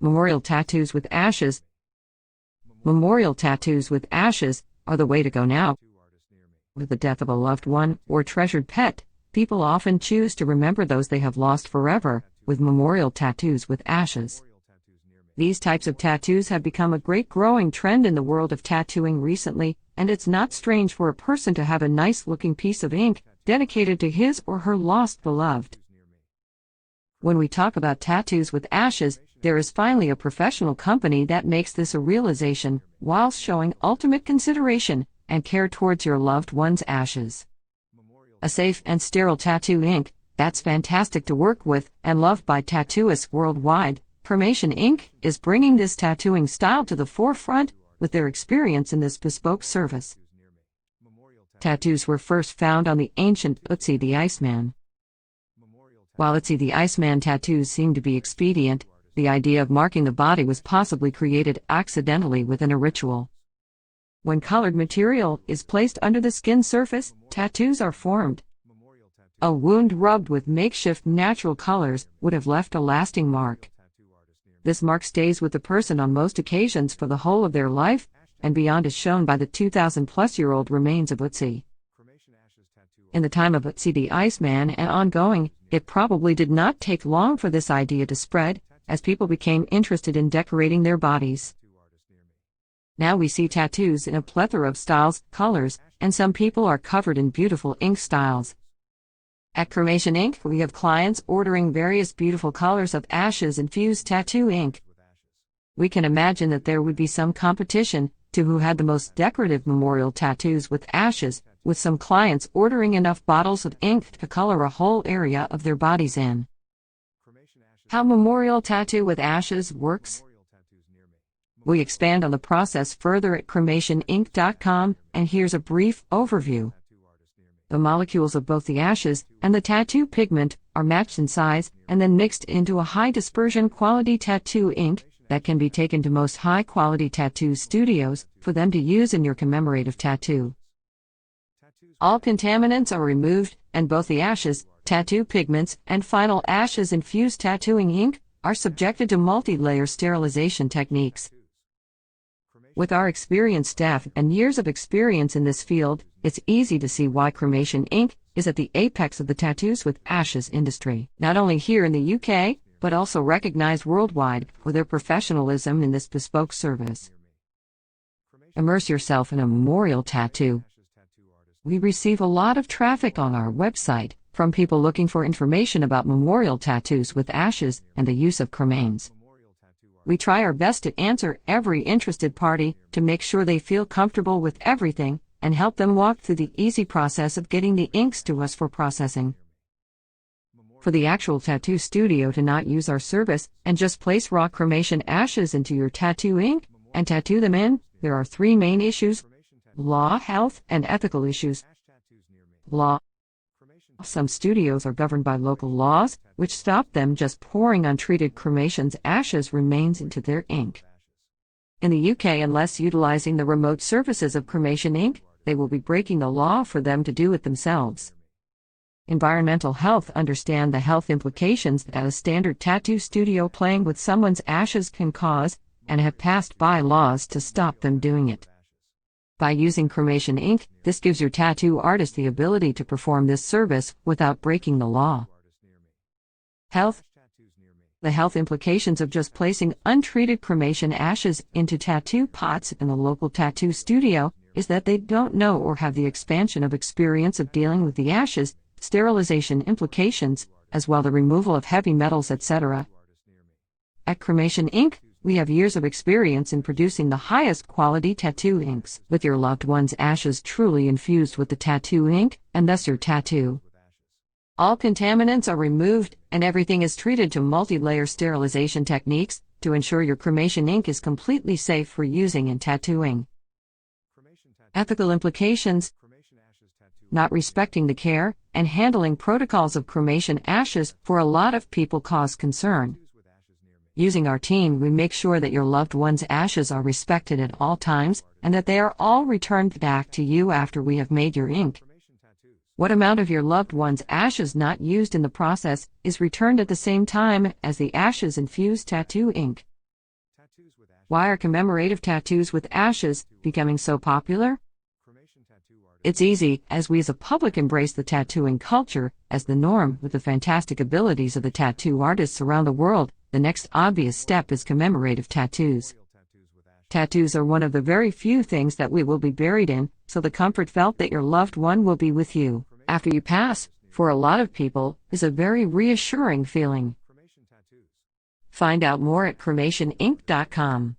Memorial tattoos with ashes. Memorial tattoos with ashes are the way to go now. With the death of a loved one or treasured pet, people often choose to remember those they have lost forever with memorial tattoos with ashes. These types of tattoos have become a great growing trend in the world of tattooing recently, and it's not strange for a person to have a nice-looking piece of ink dedicated to his or her lost beloved. When we talk about tattoos with ashes, there is finally a professional company that makes this a realization, whilst showing ultimate consideration and care towards your loved one's ashes. A safe and sterile tattoo ink that's fantastic to work with and loved by tattooists worldwide. Cremation Ink is bringing this tattooing style to the forefront with their experience in this bespoke service. Tattoos were first found on the ancient Ötzi the Iceman. While Ötzi the Iceman tattoos seemed to be expedient, the idea of marking the body was possibly created accidentally within a ritual. When colored material is placed under the skin surface, tattoos are formed. A wound rubbed with makeshift natural colors would have left a lasting mark. This mark stays with the person on most occasions for the whole of their life, and beyond is shown by the 2,000-plus-year-old remains of Ötzi. In the time of Ötzi the Iceman and ongoing, it probably did not take long for this idea to spread, as people became interested in decorating their bodies. Now we see tattoos in a plethora of styles, colors, and some people are covered in beautiful ink styles. At Cremation Ink, we have clients ordering various beautiful colors of ashes-infused tattoo ink. We can imagine that there would be some competition to who had the most decorative memorial tattoos with ashes, with some clients ordering enough bottles of ink to color a whole area of their bodies in. How memorial tattoo with ashes works? We expand on the process further at cremationink.com, and here's a brief overview. The molecules of both the ashes and the tattoo pigment are matched in size and then mixed into a high dispersion quality tattoo ink that can be taken to most high quality tattoo studios for them to use in your commemorative tattoo. All contaminants are removed, and both the ashes, tattoo pigments, and final ashes infused tattooing ink are subjected to multi-layer sterilization techniques. With our experienced staff and years of experience in this field, it's easy to see why Cremation Ink is at the apex of the tattoos with ashes industry, not only here in the UK, but also recognized worldwide for their professionalism in this bespoke service. Immerse yourself in a memorial tattoo. We receive a lot of traffic on our website from people looking for information about memorial tattoos with ashes and the use of cremains. We try our best to answer every interested party to make sure they feel comfortable with everything and help them walk through the easy process of getting the inks to us for processing. For the actual tattoo studio to not use our service and just place raw cremation ashes into your tattoo ink and tattoo them in, there are three main issues: law, health, and ethical issues. Law. Some studios are governed by local laws, which stop them just pouring untreated cremation's ashes remains into their ink. In the UK, unless utilizing the remote services of Cremation Ink, they will be breaking the law for them to do it themselves. Environmental health. Understand the health implications that a standard tattoo studio playing with someone's ashes can cause, and have passed bylaws to stop them doing it. By using Cremation Ink, this gives your tattoo artist the ability to perform this service without breaking the law. Health. The health implications of just placing untreated cremation ashes into tattoo pots in a local tattoo studio is that they don't know or have the expansion of experience of dealing with the ashes, sterilization implications, as well the removal of heavy metals, etc. At Cremation Ink, we have years of experience in producing the highest quality tattoo inks, with your loved one's ashes truly infused with the tattoo ink, and thus your tattoo. All contaminants are removed, and everything is treated to multi-layer sterilization techniques to ensure your cremation ink is completely safe for using in tattooing. Ethical implications. Not respecting the care and handling protocols of cremation ashes for a lot of people cause concern. Using our team, we make sure that your loved one's ashes are respected at all times, and that they are all returned back to you after we have made your ink. What amount of your loved one's ashes not used in the process is returned at the same time as the ashes-infused tattoo ink? Why are commemorative tattoos with ashes becoming so popular? It's easy, as we as a public embrace the tattooing culture as the norm with the fantastic abilities of the tattoo artists around the world. The next obvious step is commemorative tattoos. Tattoos are one of the very few things that we will be buried in, so the comfort felt that your loved one will be with you after you pass, for a lot of people, is a very reassuring feeling. Find out more at cremationink.com.